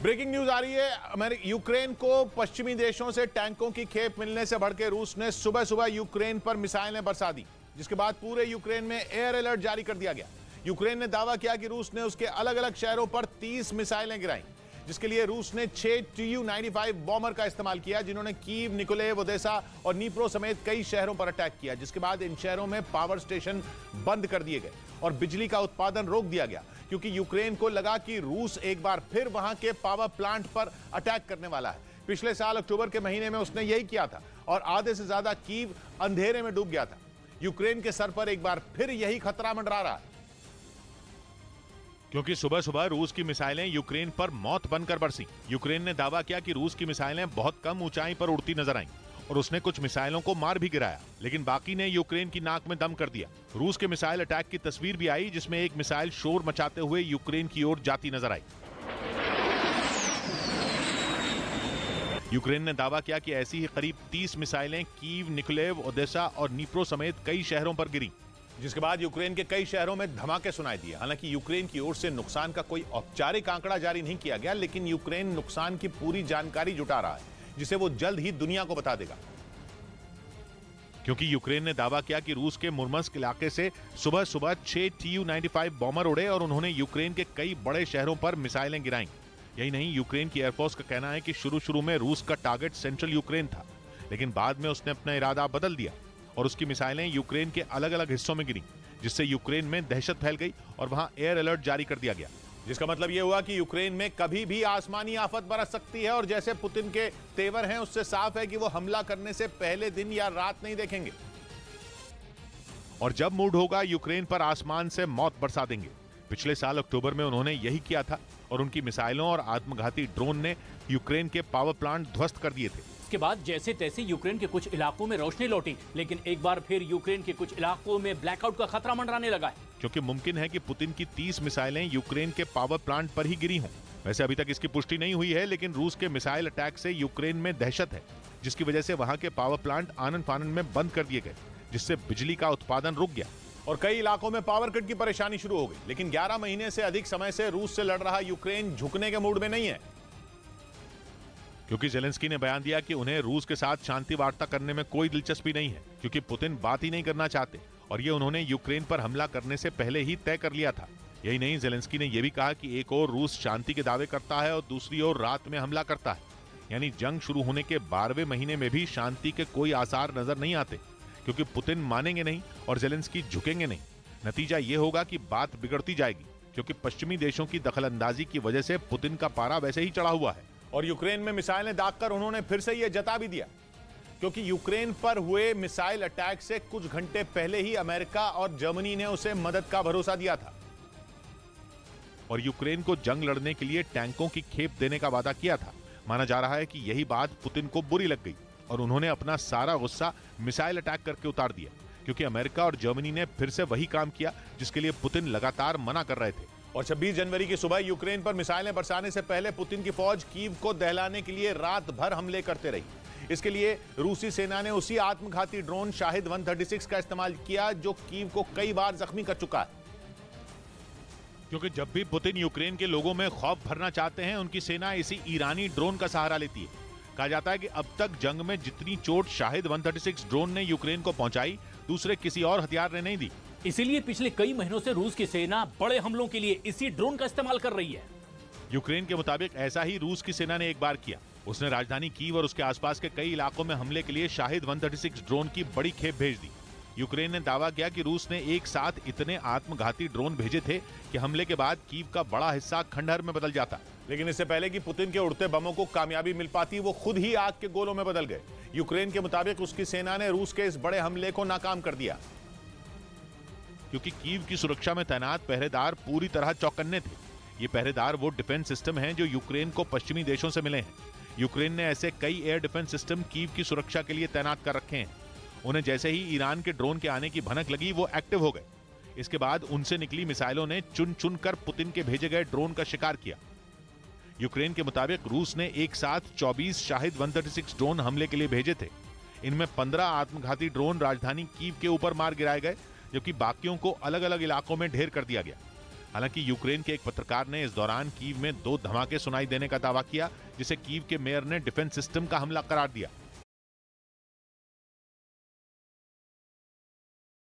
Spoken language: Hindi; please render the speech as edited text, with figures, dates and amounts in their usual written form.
ब्रेकिंग न्यूज आ रही है। यूक्रेन को पश्चिमी देशों से टैंकों की खेप मिलने से भड़के रूस ने सुबह सुबह यूक्रेन पर मिसाइलें बरसा दी, जिसके बाद पूरे यूक्रेन में एयर अलर्ट जारी कर दिया गया। यूक्रेन ने दावा किया कि रूस ने उसके अलग अलग शहरों पर 30 मिसाइलें गिराई, जिसके लिए रूस ने 6 Tu-95 बॉम्बर का इस्तेमाल किया, जिन्होंने कीव, निकोलेव, ओदेसा और नीप्रो समेत कई शहरों पर अटैक किया। जिसके बाद इन शहरों में पावर स्टेशन बंद कर दिए गए और बिजली का उत्पादन रोक दिया गया, क्योंकि यूक्रेन को लगा कि रूस एक बार फिर वहां के पावर प्लांट पर अटैक करने वाला है। पिछले साल अक्टूबर के महीने में उसने यही किया था और आधे से ज्यादा कीव अंधेरे में डूब गया था। यूक्रेन के सर पर एक बार फिर यही खतरा मंडरा रहा है, क्योंकि सुबह सुबह रूस की मिसाइलें यूक्रेन पर मौत बनकर बरसी। यूक्रेन ने दावा किया कि रूस की मिसाइलें बहुत कम ऊंचाई पर उड़ती नजर आईं और उसने कुछ मिसाइलों को मार भी गिराया, लेकिन बाकी ने यूक्रेन की नाक में दम कर दिया। रूस के मिसाइल अटैक की तस्वीर भी आई, जिसमें एक मिसाइल शोर मचाते हुए यूक्रेन की ओर जाती नजर आई। यूक्रेन ने दावा किया कि ऐसी ही करीब 30 मिसाइलें कीव, निकोलेव, ओदेसा और नीप्रो समेत कई शहरों पर गिरी, जिसके बाद यूक्रेन के कई शहरों में धमाके सुनाई दिए। हालांकि यूक्रेन की ओर से नुकसान का कोई औपचारिक आंकड़ा जारी नहीं किया गया, लेकिन यूक्रेन नुकसान की पूरी जानकारी जुटा रहा है, जिसे वो जल्द ही दुनिया को बता देगा। क्योंकि यूक्रेन ने दावा किया कि रूस के मुर्मस्क इलाके से सुबह सुबह 6 Tu-95 बॉम्बर उड़े और उन्होंने यूक्रेन के कई बड़े शहरों पर मिसाइलें गिराईं। यही नहीं, यूक्रेन की एयरफोर्स का कहना है कि शुरू में रूस का टारगेट सेंट्रल यूक्रेन था, लेकिन बाद में उसने अपना इरादा बदल दिया और उसकी मिसाइलें यूक्रेन के अलग अलग हिस्सों में गिरी, जिससे यूक्रेन में दहशत फैल गई और वहां एयर अलर्ट जारी कर दिया गया। जिसका मतलब यह हुआ कि यूक्रेन में कभी भी आसमानी आफत बरस सकती है और जैसे पुतिन के तेवर हैं, उससे साफ है कि वो हमला करने से पहले दिन या रात नहीं देखेंगे और जब मूड होगा यूक्रेन पर आसमान से मौत बरसा देंगे। पिछले साल अक्टूबर में उन्होंने यही किया था और उनकी मिसाइलों और आत्मघाती ड्रोन ने यूक्रेन के पावर प्लांट ध्वस्त कर दिए थे। इसके बाद जैसे तैसे यूक्रेन के कुछ इलाकों में रोशनी लौटी, लेकिन एक बार फिर यूक्रेन के कुछ इलाकों में ब्लैकआउट का खतरा मंडराने लगा है, क्योंकि मुमकिन है कि पुतिन की 30 मिसाइलें यूक्रेन के पावर प्लांट पर ही गिरी हों। वैसे अभी तक इसकी पुष्टि नहीं हुई है, लेकिन रूस के मिसाइल अटैक से यूक्रेन में दहशत है, जिसकी वजह से वहां के पावर प्लांट आनन फानन में बंद कर दिए गए, जिससे बिजली का उत्पादन रुक गया और कई इलाकों में पावर कट की परेशानी शुरू हो गई। लेकिन 11 महीने से अधिक समय से रूस से लड़ रहा यूक्रेन झुकने के मूड में नहीं है, क्योंकि जेलेंस्की ने बयान दिया कि उन्हें रूस के साथ शांति वार्ता करने में कोई दिलचस्पी नहीं है, क्योंकि पुतिन बात ही नहीं करना चाहते और ये उन्होंने यूक्रेन पर हमला करने से पहले ही तय कर लिया था। यही नहीं, जेलेंस्की ने यह भी कहा कि एक और रूस शांति के दावे करता है और दूसरी ओर रात में हमला करता है। यानी जंग शुरू होने के 12वें महीने में भी शांति के कोई आसार नजर नहीं आते, क्योंकि पुतिन मानेंगे नहीं और जेलेंस्की झुकेंगे नहीं। नतीजा ये होगा कि बात बिगड़ती जाएगी, क्योंकि पश्चिमी देशों की दखलंदाजी की वजह से पुतिन का पारा वैसे ही चढ़ा हुआ है। और यूक्रेन में मिसाइलें दागकर उन्होंने फिर से यह जता भी दिया, क्योंकि यूक्रेन पर हुए मिसाइल अटैक से कुछ घंटे पहले ही अमेरिका और जर्मनी ने उसे मदद का भरोसा दिया था और यूक्रेन को जंग लड़ने के लिए टैंकों की खेप देने का वादा किया था। माना जा रहा है कि यही बात पुतिन को बुरी लग गई और उन्होंने अपना सारा गुस्सा मिसाइल अटैक करके उतार दिया, क्योंकि अमेरिका और जर्मनी ने फिर से वही काम किया जिसके लिए पुतिन लगातार मना कर रहे थे। और 26 जनवरी की सुबह यूक्रेन पर मिसाइलें बरसाने से पहले पुतिन की फौज कीव को दहलाने के लिए रात भर हमले करते रही। इसके लिए रूसी सेना ने उसी आत्मघाती ड्रोन शाहिद 136 का इस्तेमाल किया, जो कीव को कई बार जख्मी कर चुका है। क्योंकि जब भी पुतिन यूक्रेन के लोगों में खौफ भरना चाहते हैं, उनकी सेना इसी ईरानी ड्रोन का सहारा लेती है। कहा जाता है कि अब तक जंग में जितनी चोट शाहिद 136 ड्रोन ने यूक्रेन को पहुंचाई, दूसरे किसी और हथियार ने नहीं दी। इसीलिए पिछले कई महीनों से रूस की सेना बड़े हमलों के लिए इसी ड्रोन का इस्तेमाल कर रही है। यूक्रेन के मुताबिक ऐसा ही रूस की सेना ने एक बार किया। उसने राजधानी कीव और उसके आसपास के कई इलाकों में हमले के लिए शाहिद 136 ड्रोन की बड़ी खेप भेज दी। यूक्रेन ने दावा किया कि रूस ने एक साथ इतने आत्मघाती ड्रोन भेजे थे कि हमले के बाद कीव का बड़ा हिस्सा खंडहर में बदल जाता। लेकिन इससे पहले कि पुतिन के उड़ते बमों को कामयाबी मिल पाती, वो खुद ही आग के गोलों में बदल गए। यूक्रेन के मुताबिक उसकी सेना ने रूस के इस बड़े हमले को नाकाम कर दिया, क्योंकि कीव की सुरक्षा में तैनात पहरेदार पूरी तरह चौकन्ने थे। ये पहरेदार वो डिफेंस सिस्टम हैं जो यूक्रेन को पश्चिमी देशों से मिले हैं। यूक्रेन ने ऐसे कई एयर डिफेंस सिस्टम कीव की सुरक्षा के लिए तैनात कर रखे हैं। उन्हें जैसे ही ईरान के ड्रोन के आने की भनक लगी, वो एक्टिव हो गए। इसके बाद उनसे निकली मिसाइलों ने चुन चुन कर पुतिन के भेजे गए ड्रोन का शिकार किया। यूक्रेन के मुताबिक रूस ने एक साथ 24 शाहिद 136 ड्रोन हमले के लिए भेजे थे। इनमें 15 आत्मघाती ड्रोन राजधानी कीव के ऊपर मार गिराए गए, जबकि बाकियों को अलग अलग इलाकों में ढेर कर दिया गया। हालांकि यूक्रेन के एक पत्रकार ने इस दौरान कीव में 2 धमाके सुनाई देने का दावा किया, जिसे कीव के मेयर ने डिफेंस सिस्टम का हमला करार दिया।